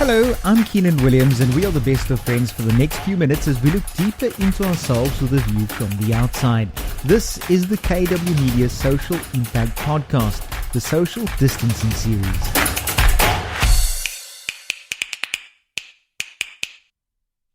Hello, I'm Keenan Williams, and we are the best of friends for the next few minutes as we look deeper into ourselves with a view from the outside. This is the KW Media Social Impact Podcast, the Social Distancing Series.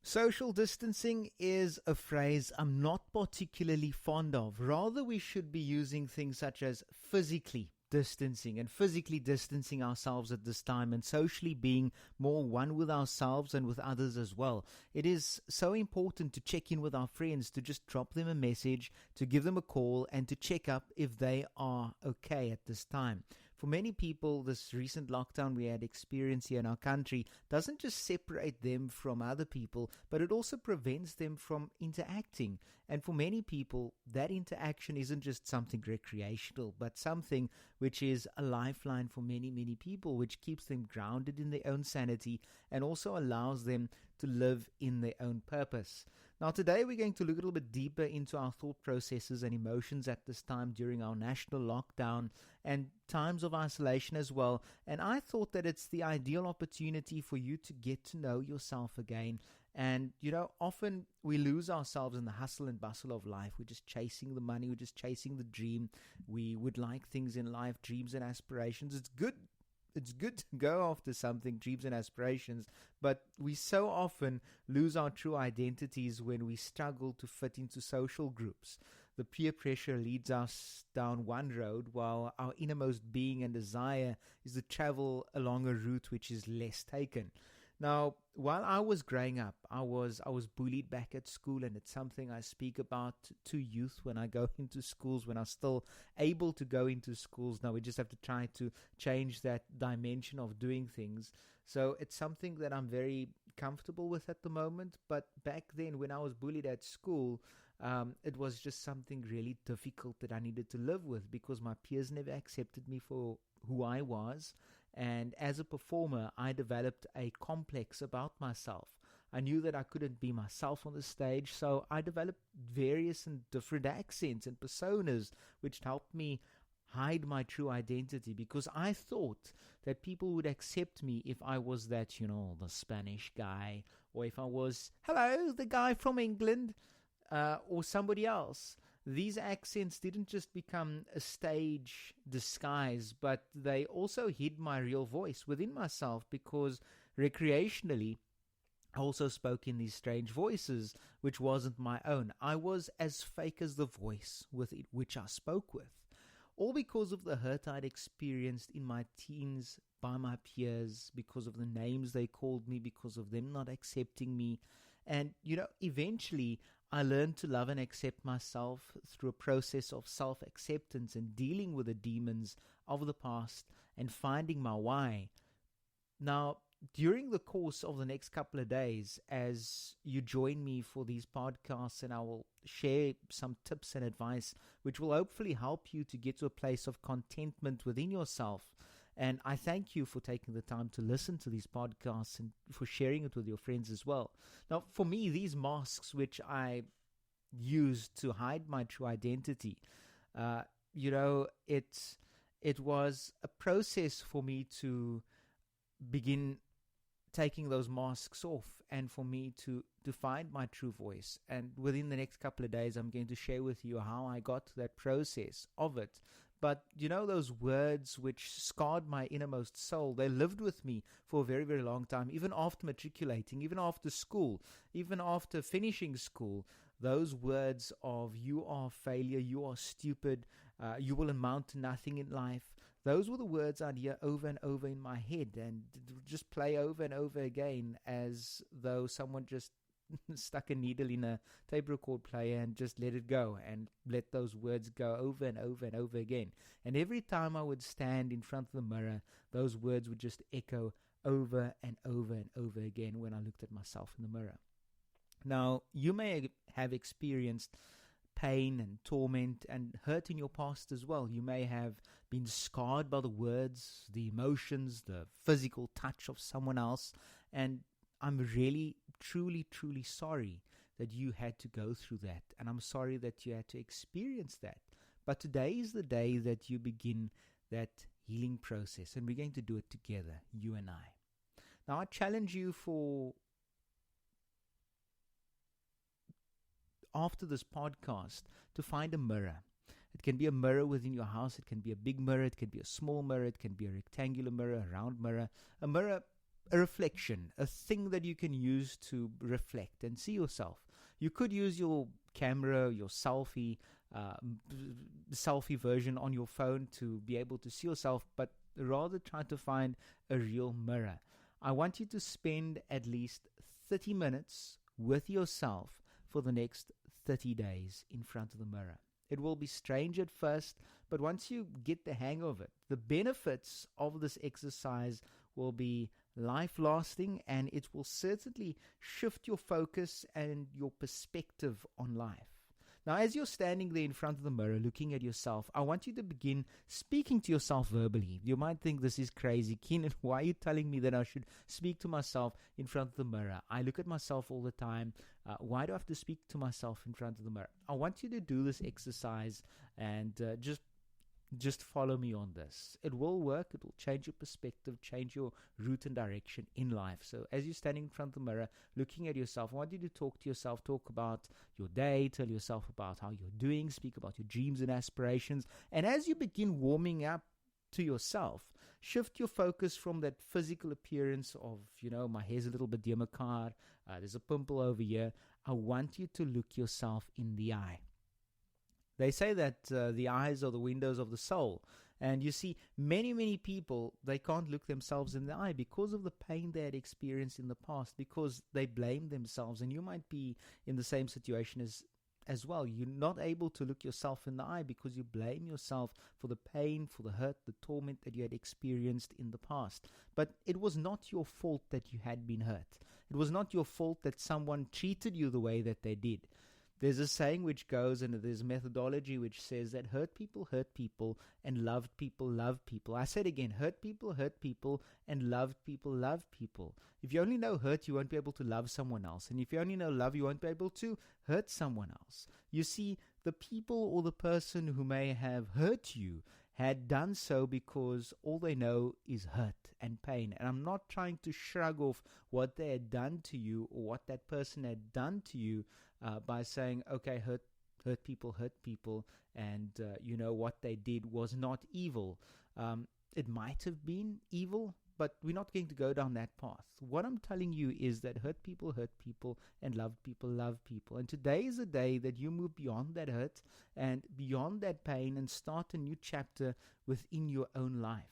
Social distancing is a phrase I'm not particularly fond of. Rather, we should be using things such as physically distancing and physically distancing ourselves at this time, and socially being more one with ourselves and with others as well. It is so important to check in with our friends, to just drop them a message, to give them a call, and to check up if they are okay at this time. For many people, this recent lockdown we had experienced here in our country doesn't just separate them from other people, but it also prevents them from interacting. And for many people, that interaction isn't just something recreational, but something which is a lifeline for many, many people, which keeps them grounded in their own sanity and also allows them to live in their own purpose. Now, today we're going to look a little bit deeper into our thought processes and emotions at this time during our national lockdown and times of isolation as well. And I thought that it's the ideal opportunity for you to get to know yourself again. And, often we lose ourselves in the hustle and bustle of life. We're just chasing the money. We're just chasing the dream. We would like things in life, dreams and aspirations. It's good to go after something, dreams and aspirations, but we so often lose our true identities when we struggle to fit into social groups. The peer pressure leads us down one road, while our innermost being and desire is to travel along a route which is less taken. Now, while I was growing up, I was bullied back at school, and it's something I speak about to youth when I go into schools, when I'm still able to go into schools. Now we just have to try to change that dimension of doing things. So it's something that I'm very comfortable with at the moment. But back then, when I was bullied at school, it was just something really difficult that I needed to live with, because my peers never accepted me for who I was. And as a performer, I developed a complex about myself. I knew that I couldn't be myself on the stage, so I developed various and different accents and personas, which helped me hide my true identity, because I thought that people would accept me if I was that, the Spanish guy, or if I was, hello, the guy from England, or somebody else. These accents didn't just become a stage disguise, but they also hid my real voice within myself, because recreationally, I also spoke in these strange voices, which wasn't my own. I was as fake as the voice with which I spoke with. All because of the hurt I'd experienced in my teens by my peers, because of the names they called me, because of them not accepting me. And, eventually I learned to love and accept myself through a process of self-acceptance and dealing with the demons of the past and finding my why. Now, during the course of the next couple of days, as you join me for these podcasts, and I will share some tips and advice which will hopefully help you to get to a place of contentment within yourself. And I thank you for taking the time to listen to these podcasts and for sharing it with your friends as well. Now, for me, these masks which I used to hide my true identity, it was a process for me to begin taking those masks off and for me to find my true voice. And within the next couple of days, I'm going to share with you how I got to that process of it. But, those words which scarred my innermost soul, they lived with me for a very, very long time, even after matriculating, even after school, even after finishing school. Those words of you are failure, you are stupid, you will amount to nothing in life. Those were the words I'd hear over and over in my head, and just play over and over again, as though someone just stuck a needle in a tape record player and just let it go and let those words go over and over and over again. And every time I would stand in front of the mirror, those words would just echo over and over and over again when I looked at myself in the mirror. Now, you may have experienced pain and torment and hurt in your past as well. You may have been scarred by the words, the emotions, the physical touch of someone else, and I'm really, truly, truly sorry that you had to go through that. And I'm sorry that you had to experience that. But today is the day that you begin that healing process. And we're going to do it together, you and I. Now, I challenge you for after this podcast to find a mirror. It can be a mirror within your house. It can be a big mirror. It can be a small mirror. It can be a rectangular mirror, a round mirror, a reflection, a thing that you can use to reflect and see yourself. You could use your camera, your selfie version on your phone to be able to see yourself, but rather try to find a real mirror. I want you to spend at least 30 minutes with yourself for the next 30 days in front of the mirror. It will be strange at first, but once you get the hang of it, the benefits of this exercise will be life-lasting, and it will certainly shift your focus and your perspective on life. Now, as you're standing there in front of the mirror looking at yourself, I want you to begin speaking to yourself verbally. You might think this is crazy. Keenan, why are you telling me that I should speak to myself in front of the mirror? I look at myself all the time. Why do I have to speak to myself in front of the mirror? I want you to do this exercise and just follow me on this. It will work. It will change your perspective, change your route and direction in life. So as you're standing in front of the mirror, looking at yourself, I want you to talk to yourself, talk about your day, tell yourself about how you're doing, speak about your dreams and aspirations. And as you begin warming up to yourself, shift your focus from that physical appearance of, my hair's a little bit demakar, there's a pimple over here. I want you to look yourself in the eye. They say that the eyes are the windows of the soul. And you see, many people, they can't look themselves in the eye because of the pain they had experienced in the past, because they blame themselves. And you might be in the same situation as well. You're not able to look yourself in the eye because you blame yourself for the pain, for the hurt, the torment that you had experienced in the past. But it was not your fault that you had been hurt. It was not your fault that someone treated you the way that they did. There's a saying which goes, and there's a methodology which says that hurt people, and loved people, love people. I said again, hurt people, and loved people, love people. If you only know hurt, you won't be able to love someone else. And if you only know love, you won't be able to hurt someone else. You see, the people or the person who may have hurt you had done so because all they know is hurt and pain. And I'm not trying to shrug off what they had done to you or what that person had done to you by saying, okay, hurt people, and what they did was not evil. It might have been evil, but we're not going to go down that path. What I'm telling you is that hurt people, and loved people, love people. And today is the day that you move beyond that hurt and beyond that pain and start a new chapter within your own life.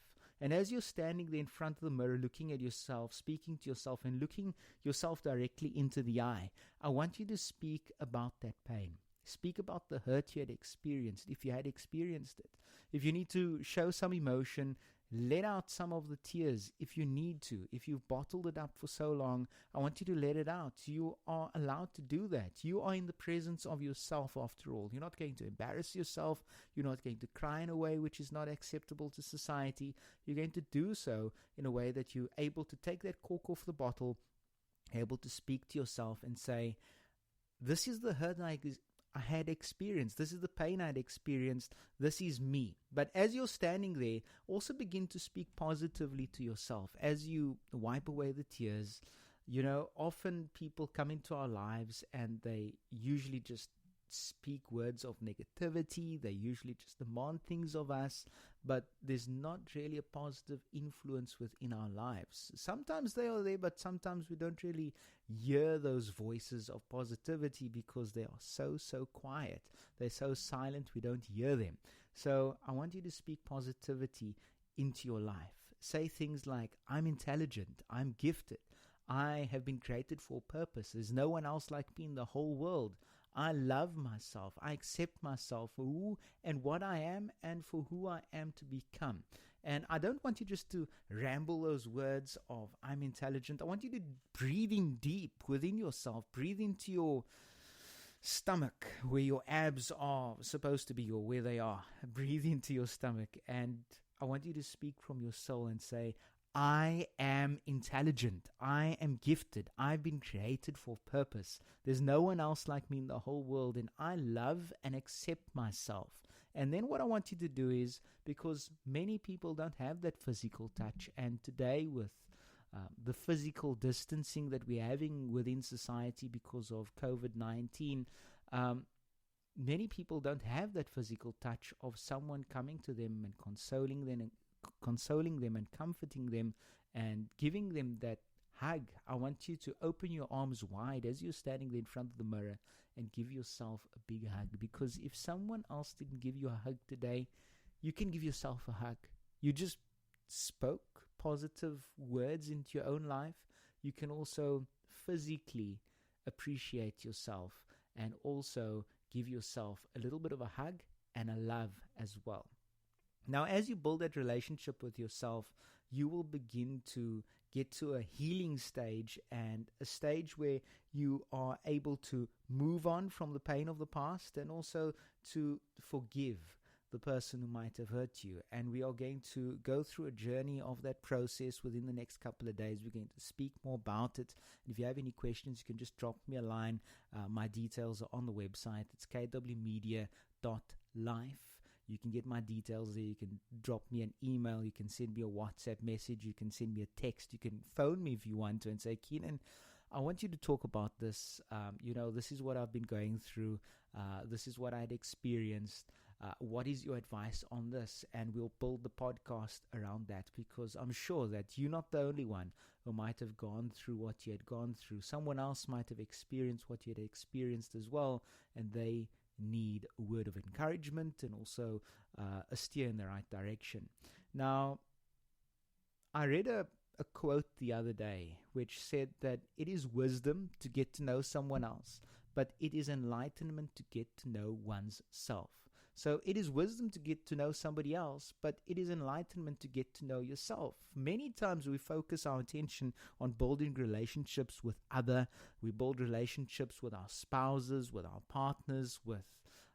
And as you're standing there in front of the mirror, looking at yourself, speaking to yourself, and looking yourself directly into the eye, I want you to speak about that pain. Speak about the hurt you had experienced, if you had experienced it. If you need to show some emotion, let out some of the tears if you need to. If you've bottled it up for so long, I want you to let it out. You are allowed to do that. You are in the presence of yourself after all. You're not going to embarrass yourself. You're not going to cry in a way which is not acceptable to society. You're going to do so in a way that you're able to take that cork off the bottle, able to speak to yourself and say, this is the hurt I had experienced. This is the pain I had experienced. This is me. But as you're standing there, also begin to speak positively to yourself. As you wipe away the tears, often people come into our lives and they usually just speak words of negativity. They usually just demand things of us, but there's not really a positive influence within our lives. Sometimes they are there, but sometimes we don't really hear those voices of positivity because they are so quiet. They're so silent, we don't hear them. So I want you to speak positivity into your life. Say things like, I'm intelligent, I'm gifted, I have been created for a purpose. There's no one else like me in the whole world. I love myself. I accept myself for who and what I am and for who I am to become. And I don't want you just to ramble those words of I'm intelligent. I want you to breathe in deep within yourself. Breathe into your stomach where your abs are supposed to be or where they are. Breathe into your stomach. And I want you to speak from your soul and say, I am intelligent. I am gifted. I've been created for purpose. There's no one else like me in the whole world, and I love and accept myself. And then what I want you to do is, because many people don't have that physical touch, and today with the physical distancing that we're having within society because of COVID-19. Many people don't have that physical touch of someone coming to them and consoling them and comforting them and giving them that hug. I want you to open your arms wide as you're standing there in front of the mirror and give yourself a big hug, because if someone else didn't give you a hug today, you can give yourself a hug. You just spoke positive words into your own life. You can also physically appreciate yourself and also give yourself a little bit of a hug and a love as well. Now, as you build that relationship with yourself, you will begin to get to a healing stage, and a stage where you are able to move on from the pain of the past and also to forgive the person who might have hurt you. And we are going to go through a journey of that process within the next couple of days. We're going to speak more about it. And if you have any questions, you can just drop me a line. My details are on the website. It's kwmedia.life. You can get my details there. You can drop me an email. You can send me a WhatsApp message. You can send me a text. You can phone me if you want to and say, Keenan, I want you to talk about this. This is what I've been going through. This is what I'd experienced. What is your advice on this? And we'll build the podcast around that, because I'm sure that you're not the only one who might have gone through what you had gone through. Someone else might have experienced what you had experienced as well, and they need a word of encouragement and also a steer in the right direction. Now, I read a quote the other day which said that it is wisdom to get to know someone else, but it is enlightenment to get to know one's self. So it is wisdom to get to know somebody else, but it is enlightenment to get to know yourself. Many times we focus our attention on building relationships with other. We build relationships with our spouses, with our partners, with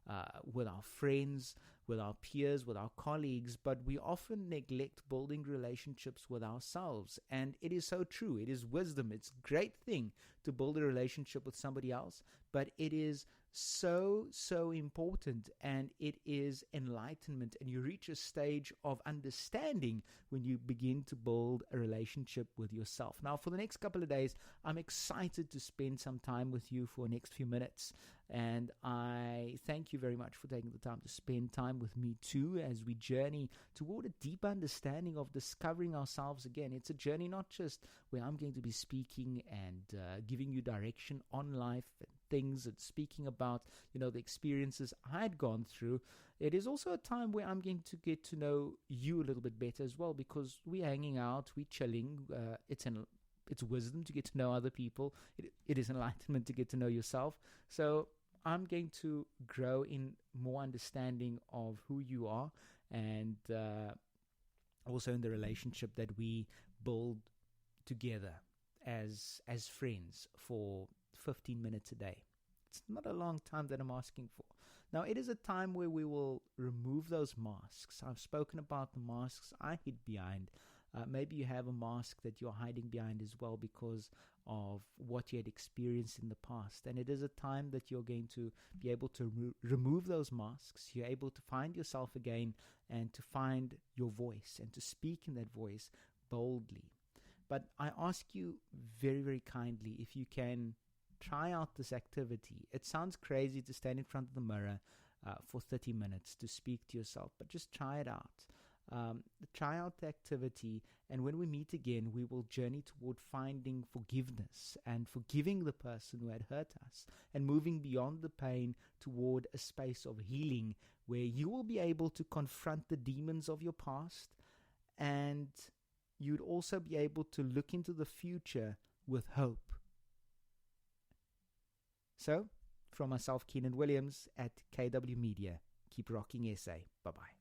our friends, with our peers, with our colleagues, but we often neglect building relationships with ourselves. And it is so true. It is wisdom. It's a great thing to build a relationship with somebody else, but it is so important, and it is enlightenment, and you reach a stage of understanding when you begin to build a relationship with yourself. Now, for the next couple of days, I'm excited to spend some time with you for the next few minutes, and I thank you very much for taking the time to spend time with me too as we journey toward a deep understanding of discovering ourselves again. It's a journey not just where I'm going to be speaking and giving you direction on life and things and speaking about, the experiences I'd gone through. It is also a time where I'm going to get to know you a little bit better as well, because we're hanging out, we're chilling. It's wisdom to get to know other people. It is enlightenment to get to know yourself. So I'm going to grow in more understanding of who you are, and also in the relationship that we build together as friends for 15 minutes a day. It's not a long time that I'm asking for. Now, it is a time where we will remove those masks. I've spoken about the masks I hid behind. Maybe you have a mask that you're hiding behind as well because of what you had experienced in the past. And it is a time that you're going to be able to remove those masks. You're able to find yourself again and to find your voice and to speak in that voice boldly. But I ask you very, very kindly if you can try out this activity. It sounds crazy to stand in front of the mirror for 30 minutes to speak to yourself, but just try it out. Try out the activity, and when we meet again, we will journey toward finding forgiveness and forgiving the person who had hurt us and moving beyond the pain toward a space of healing where you will be able to confront the demons of your past, and you'd also be able to look into the future with hope. So, from myself, Keenan Williams at KW Media, keep rocking SA. Bye-bye.